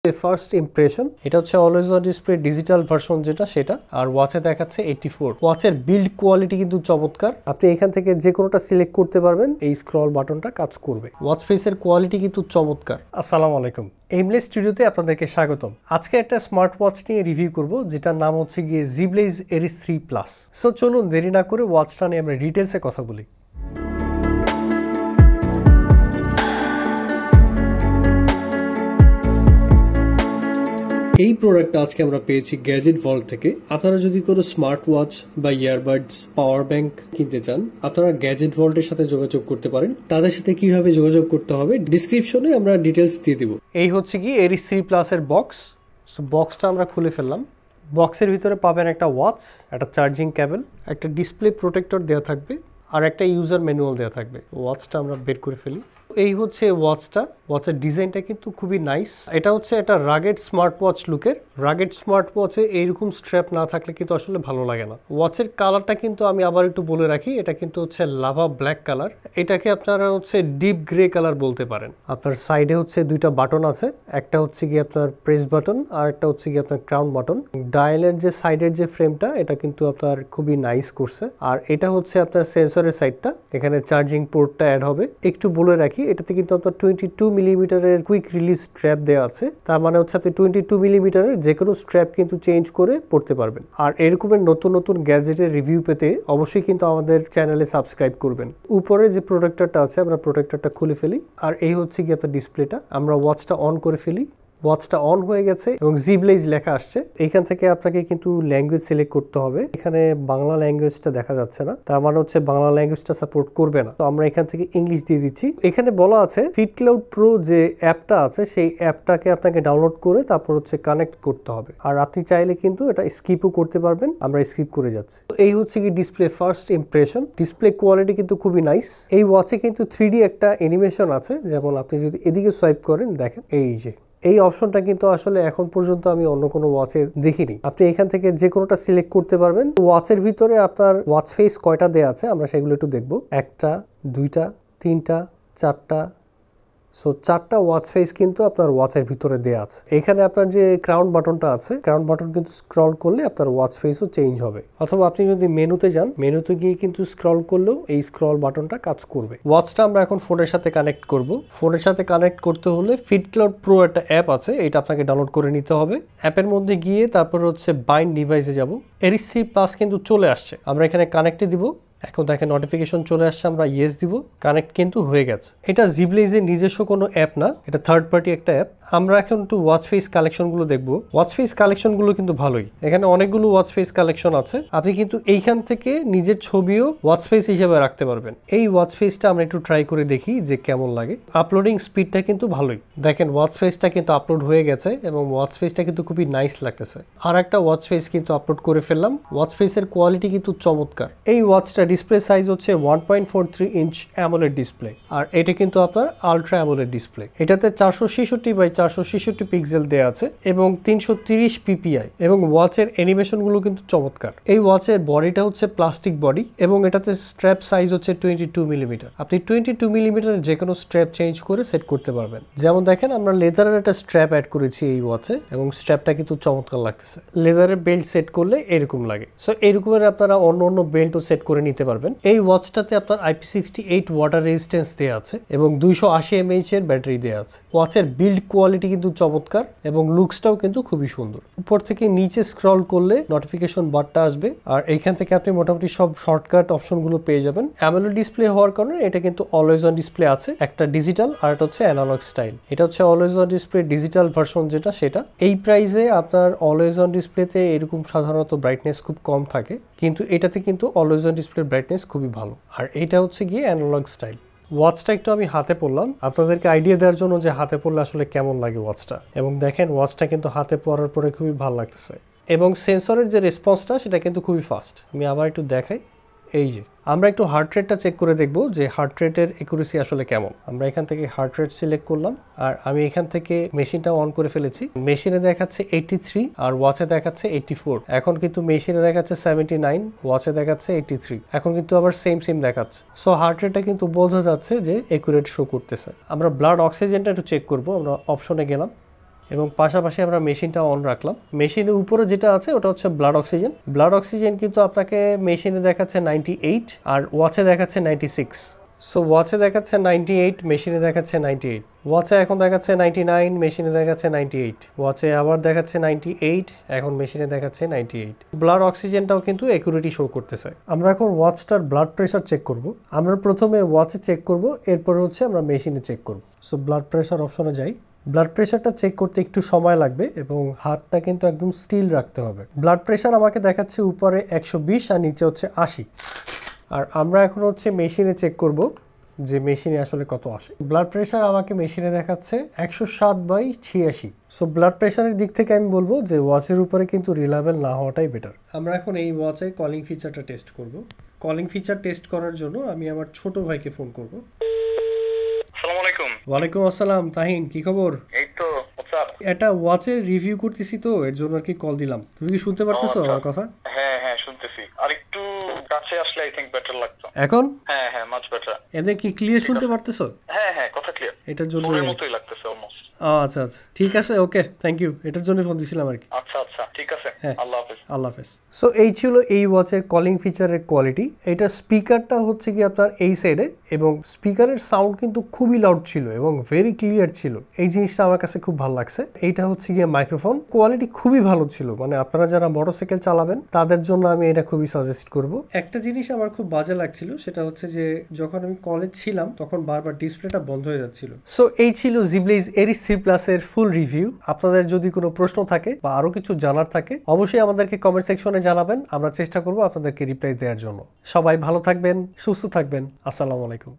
First impression এটা হচ্ছে always on display digital version যেটা সেটা, আর ওয়াচে দেখাচ্ছে 84। ওয়াচের বিল্ড কোয়ালিটি কিন্তু চমৎকার। আপনি এখান থেকে যে কোনোটা সিলেক্ট করতে পারবেন, এই স্ক্রল বাটনটা কাজ করবে। ওয়াচ ফেসের কোয়ালিটি কিন্তু চমৎকার। আসসালামু আলাইকুম, এইমলেস স্টুডিওতে আপনাদেরকে স্বাগতম। আজকে একটা স্মার্ট ওয়াচ নিয়ে রিভিউ করব যেটার নাম হচ্ছে গিয়ে জিবলেজ এরিস 3 প্লাস। সো চলুন দেরি না করে ওয়াচটা নিয়ে আমরা ডিটেলসে কথা বলি। এই প্রোডাক্টটা আজকে আমরা পেয়েছি গ্যাজেট ভল্ট থেকে। আপনারা যদি কোনো স্মার্ট ওয়াচ বা ইয়ারবাডস, পাওয়ার ব্যাংক কিনতে চান, আপনারা গ্যাজেট ভল্টের সাথে যোগাযোগ করতে পারেন। তাদের সাথে কিভাবে যোগাযোগ করতে হবে ডিসক্রিপশনে আমরা ডিটেলস দিয়ে দিব। এই হচ্ছে কি এরিস 3 প্লাসের বক্স। সো বক্সটা আমরা খুলে ফেললাম। বক্সের ভিতরে পাবেন একটা ওয়াচ, একটা চার্জিং কেবল, একটা ডিসপ্লে প্রোটেক্টর দেওয়া থাকবে, আর একটা ইউজার ম্যানুয়াল দেওয়া থাকবে। ওয়াচটা আমরা বের করে ফেলি। এই হচ্ছে ওয়াচটা। ওয়াচের ডিজাইনটা কিন্তু খুবই নাইস। এটা হচ্ছে একটা রাগেড স্মার্ট ওয়াচ লুকের। রাগেড স্মার্ট ওয়াচে এইরকম স্ট্র্যাপ না থাকলে কিন্তু আসলে ভালো লাগে না। ওয়াচের কালারটা কিন্তু আমি আবার একটু বলে রাখি, এটা কিন্তু হচ্ছে লাভা ব্ল্যাক কালার। এটাকে আপনারা হচ্ছে ডিপ গ্রে কালার বলতে পারেন। আপনার সাইডে হচ্ছে দুইটা বাটন আছে, একটা হচ্ছে গিয়ে আপনার প্রেস বাটন আর একটা হচ্ছে গিয়ে আপনার ক্রাউন বাটন। ডায়ালের যে সাইডের যে ফ্রেমটা, এটা কিন্তু আপনার খুবই নাইস করছে। আর এটা হচ্ছে আপনার সেন্সরের সাইডটা, এখানে চার্জিং পোর্টটা অ্যাড হবে। একটু বলে রাখি, এটাতে কিন্তু আপনার 22 মিলিমিটারের কুইক রিলিজ স্ট্র্যাপ দেওয়া আছে। তার মানে হচ্ছে আপনি 22 মিলিমিটারের যে কোনো স্ট্র্যাপ কিন্তু চেঞ্জ করে পড়তে পারবেন। আর এরকমের নতুন নতুন গ্যাজেটের রিভিউ পেতে অবশ্যই কিন্তু আমাদের চ্যানেলে সাবস্ক্রাইব করবেন। উপরে যে প্রোটেক্টরটা আছে, আমরা প্রোটেক্টরটা খুলে ফেলি। আর এই হচ্ছে কি আপনার ডিসপ্লেটা। আমরা ওয়াচটা অন করে ফেলি। ওয়াচটা অন হয়ে গেছে এবং জিবলেজ লেখা আসছে। এইখান থেকে আপনাকে কিন্তু ল্যাঙ্গুয়েজ সিলেক্ট করতে হবে। এখানে বাংলা ল্যাঙ্গুয়েজটা দেখা যাচ্ছে না, তার মানে হচ্ছে বাংলা ল্যাঙ্গুয়েজটা সাপোর্ট করবে না। তো আমরা এখান থেকে ইংলিশ দিয়ে দিচ্ছি। এখানে বলা আছে ফিটক্লাউড প্রো যে অ্যাপটা আছে, সেই অ্যাপটাকে আপনাকে ডাউনলোড করে তারপর হচ্ছে কানেক্ট করতে হবে। আর আপনি চাইলে কিন্তু এটা স্কিপও করতে পারবেন। আমরা স্কিপ করে যাচ্ছি। তো এই হচ্ছে কি display first impression. Display quality কিন্তু খুবই নাইস। এই ওয়াচে কিন্তু 3D একটা অ্যানিমেশন আছে। যেমন আপনি যদি এদিকে সোয়াইপ করেন, দেখেন এই অপশনটা কিন্তু আসলে এখন পর্যন্ত আমি অন্য কোনো ওয়াচে দেখিনি। আপনি এখান থেকে যে কোনোটা সিলেক্ট করতে পারবেন। ওয়াচের ভিতরে আপনার ওয়াচ ফেস কয়টা দেয়া আছে আমরা সেগুলো একটু দেখবো। একটা, দুইটা, তিনটা, চারটা। সো 4টা ওয়াচ ফেস কিন্তু আপনার ওয়াচের ভিতরে দেয়া আছে। এখানে আপনার যে ক্রাউন বাটনটা আছে, ক্রাউন বাটন কিন্তু স্ক্রল করলে আপনার ওয়াচ ফেসও চেঞ্জ হবে। অথবা আপনি যদি মেনুতে যান, মেনুতে গিয়ে কিন্তু স্ক্রল করলেও এই স্ক্রল বাটনটা কাজ করবে। ওয়াচটা আমরা এখন ফোনের সাথে কানেক্ট করব। ফোনের সাথে কানেক্ট করতে হলে ফিটক্লাউড প্রো একটা অ্যাপ আছে, এটা আপনাকে ডাউনলোড করে নিতে হবে। অ্যাপের মধ্যে গিয়ে তারপর হচ্ছে বাইন্ড ডিভাইসে যাব। এরিস 3 প্লাস কিন্তু চলে আসছে। আমরা এখানে কানেক্টে দিব। এখন দেখেন নোটিফিকেশন চলে আসছে, আমরা ইয়েস দিব। কানেক্ট কিন্তু হয়ে গেছে। এটা জিবলেজের নিজস্ব কোনো অ্যাপ না, এটা থার্ড পার্টি একটা অ্যাপ। আমরা এখন একটু ওয়াচ ফেস কালেকশনগুলো দেখবো। ওয়াচ ফেস কালেকশনগুলো কিন্তু ভালোই। এখানে অনেকগুলো ওয়াচ ফেস কালেকশন আছে। আপনি কিন্তু এইখান থেকে নিজের ছবিও ওয়াচ ফেস হিসেবে রাখতে পারবেন। এই ওয়াচ ফেসটা আমরা একটু ট্রাই করে দেখি যে কেমন লাগে। আপলোডিং স্পিডটা কিন্তু ভালোই। দেখেন ওয়াচ ফেসটা কিন্তু আপলোড হয়ে গেছে এবং ওয়াচ ফেসটা কিন্তু খুবই নাইস লাগতেছে। আর একটা ওয়াচ ফেস কিন্তু আপলোড করে ফেললাম। ওয়াচ ফেসের কোয়ালিটি কিন্তু চমৎকার। এই ওয়াচটা ডিসপ্লে সাইজ হচ্ছে 1.43 ইঞ্চ অ্যামোলেড ডিসপ্লে। আর এটা কিন্তু আপনার আলট্রা অ্যামোলেড ডিসপ্লে। এটাতে 466x466 পিক্সেল দেয়া আছে এবং 330 পিপিআই, এবং ওয়াচের অ্যানিমেশনগুলো কিন্তু চমৎকার। এই ওয়াচের বডিটা হচ্ছে প্লাস্টিক বডি এবং এটাতে স্ট্র্যাপ সাইজ হচ্ছে 22 মিলিমিটার। আপনি 22 মিলিমিটারের যে কোনো স্ট্র্যাপ চেঞ্জ করে সেট করতে পারবেন। যেমন দেখেন আমরা লেদারের একটা স্ট্র্যাপ অ্যাড করেছি এই ওয়াচে এবং স্ট্র্যাপটা কিন্তু চমৎকার লাগতেছে। লেদারের বেল্ট সেট করলে এরকম লাগে। সো এরকমের আপনারা অন্য অন্য বেল্টও সেট করে নিতে পারবেন। এই ওয়াচটাতে আপনার IP68 ওয়াটার রেজিস্ট্যান্স দেওয়া আছে এবং 280 mAh এর ব্যাটারি দেওয়া আছে। ওয়াচের বিল্ড কোয়ালিটি কিন্তু চমৎকার এবং লুকসটাও কিন্তু খুবই সুন্দর। উপর থেকে নিচে স্ক্রল করলে নোটিফিকেশন বারটা আসবে আর এইখান থেকে আপনি মোটামুটি সব শর্টকাট অপশনগুলো পেয়ে যাবেন। অ্যামোলেড ডিসপ্লে হওয়ার কারণে এটা কিন্তু অলওয়েজ অন ডিসপ্লে আছে, একটা ডিজিটাল আর এটা হচ্ছে অ্যানালগ স্টাইল। এটা হচ্ছে always on display digital version যেটা সেটা। এই প্রাইসে আপনার অলওয়েজ অন ডিসপ্লেতে এরকম সাধারণত ব্রাইটনেস খুব কম থাকে, কিন্তু এটাতে কিন্তু অলওয়েজ অন ডিসপ্লে ব্রাইটনেস খুবই ভালো। আর এটা হচ্ছে গিয়ে অ্যানালগ স্টাইল। ওয়াচটা একটু আমি হাতে পরলাম আপনাদেরকে আইডিয়া দেওয়ার জন্য যে হাতে পরলে আসলে কেমন লাগে ওয়াচটা। এবং দেখেন ওয়াচটা কিন্তু হাতে পরার পরে খুবই ভালো লাগতেছে এবং সেন্সরের যে রেসপন্সটা সেটা কিন্তু খুবই ফাস্ট। আমি আবার একটু দেখাই। এই যে আমরা একটু হার্ট রেটটা চেক করে দেখব যে হার্ট রেটের একুরেসি আসলে কেমন। আমরা এখান থেকে হার্ট রেট সিলেক্ট করলাম আর আমি এখান থেকে মেশিনটা অন করে ফেলেছি। মেশিনে দেখাচ্ছে 83 আর ওয়াচে দেখাচ্ছে 84। এখন কিন্তু মেশিনে দেখাচ্ছে 79, ওয়াচে দেখাচ্ছে 83। এখন কিন্তু আবার সেম দেখাচ্ছে। সো হার্ট রেটটা কিন্তু বোঝা যাচ্ছে যে একুরেট শো করতেছে। আমরা ব্লাড অক্সিজেনটা একটু চেক করব। আমরা অপশনে গেলাম, এবং পাশাপাশি আমরা মেশিনটা অন রাখলাম। মেশিনের উপরে যেটা আছে ওটা হচ্ছে ব্লাড অক্সিজেন। ব্লাড অক্সিজেন কিন্তু আপনাকে মেশিনে দেখাচ্ছে 98 আর ওয়াচে দেখাচ্ছে 96। সো ওয়াচে দেখাচ্ছে 98, মেশিনে দেখাচ্ছে 98। ওয়াচে এখন দেখাচ্ছে 99, মেশিনে দেখাচ্ছে 98। ওয়াচে আবার দেখাচ্ছে 98, এখন মেশিনে দেখাচ্ছে 98। ব্লাড অক্সিজেনটাও কিন্তু অ্যাকুরেটলি শো করতেছে। আমরা এখন ওয়াচটার ব্লাড প্রেশার চেক করব। আমরা প্রথমে ওয়াচে চেক করব, এরপর হচ্ছে আমরা মেশিনে চেক করব। সো ব্লাড প্রেশার অপশনে যাই। ব্লাড প্রেশারটা চেক করতে একটু সময় লাগবে এবং হাতটা কিন্তু একদম স্টিল রাখতে হবে। ব্লাড প্রেশার আমাকে দেখাচ্ছে উপরে 120 আর নিচে হচ্ছে 80। আর আমরা এখন হচ্ছে মেশিনে চেক করব যে মেশিনে আসলে কত আসে। ব্লাড প্রেশার আমাকে মেশিনে দেখাচ্ছে 107/86। সো ব্লাড প্রেশারের দিক থেকে আমি বলবো যে ওয়াচের উপরে কিন্তু রিলায়েবল না হওয়াটাই বেটার। আমরা এখন এই ওয়াচে কলিং ফিচারটা টেস্ট করব। কলিং ফিচার টেস্ট করার জন্য আমি আমার ছোট ভাইকে ফোন করব। আসসালামু আলাইকুম। ওয়ালাইকুম আসসালাম। তাহিন, কি খবর? এই তো এটা ওয়াচের রিভিউ করতেছি তো, এর জন্য আর কি কল দিলাম। তুমি কি শুনতে পারতেছো আমার কথা? হ্যাঁ হ্যাঁ শুনতেছি। আর একটু কাছে আসলে আই থিংক বেটার লাগতো এখন? হ্যাঁ হ্যাঁ মাচ বেটার। এমনি কি ক্লিয়ার শুনতে পারতেছো? হ্যাঁ হ্যাঁ কথা ক্লিয়ার। এটার জন্য ফোনের মতোই লাগতেছে অলমোস্ট। আচ্ছা আচ্ছা, ঠিক আছে, ওকে, থ্যাংক ইউ। এটার জন্য ফোন দিছিলাম আর কি। আচ্ছা আচ্ছা ঠিক আছে, আল্লাহ হাফেজ। আল্লাহ হাফেজ। সো এই ছিল এই ওয়াচের কলিং ফিচারের কোয়ালিটি। এটা স্পিকারটা হচ্ছে কি আপনার এই সাইডে, এবং স্পিকারের সাউন্ড কিন্তু খুবই লাউড ছিল এবং ভেরি ক্লিয়ার ছিল। এই জিনিসটা আমার কাছে খুব ভালো লাগছে। এইটা হচ্ছে গিয়ে মাইক্রোফোন কোয়ালিটি খুবই ভালো ছিল, মানে আপনারা যারা মোটরসাইকেল চালাবেন তাদের জন্য আমি এটা খুবই সাজেস্ট করব। একটা জিনিস আমার খুব বাজে লাগছিল, সেটা হচ্ছে যে যখন আমি কলেজ ছিলাম তখন বারবার ডিসপ্লেটা বন্ধ হয়ে যাচ্ছিল। সো এই ছিল জিবলিজ এরিস 3+ এর ফুল রিভিউ। আপনাদের যদি কোনো প্রশ্ন থাকে বা আরো কিছু জানার থাকে অবশ্যই আমাদেরকে কমেন্ট সেকশনে জানাবেন, আমরা চেষ্টা করব আপনাদেরকে রিপ্লাই দেওয়ার জন্য। সবাই ভালো থাকবেন, সুস্থ থাকবেন। আসসালামু আলাইকুম।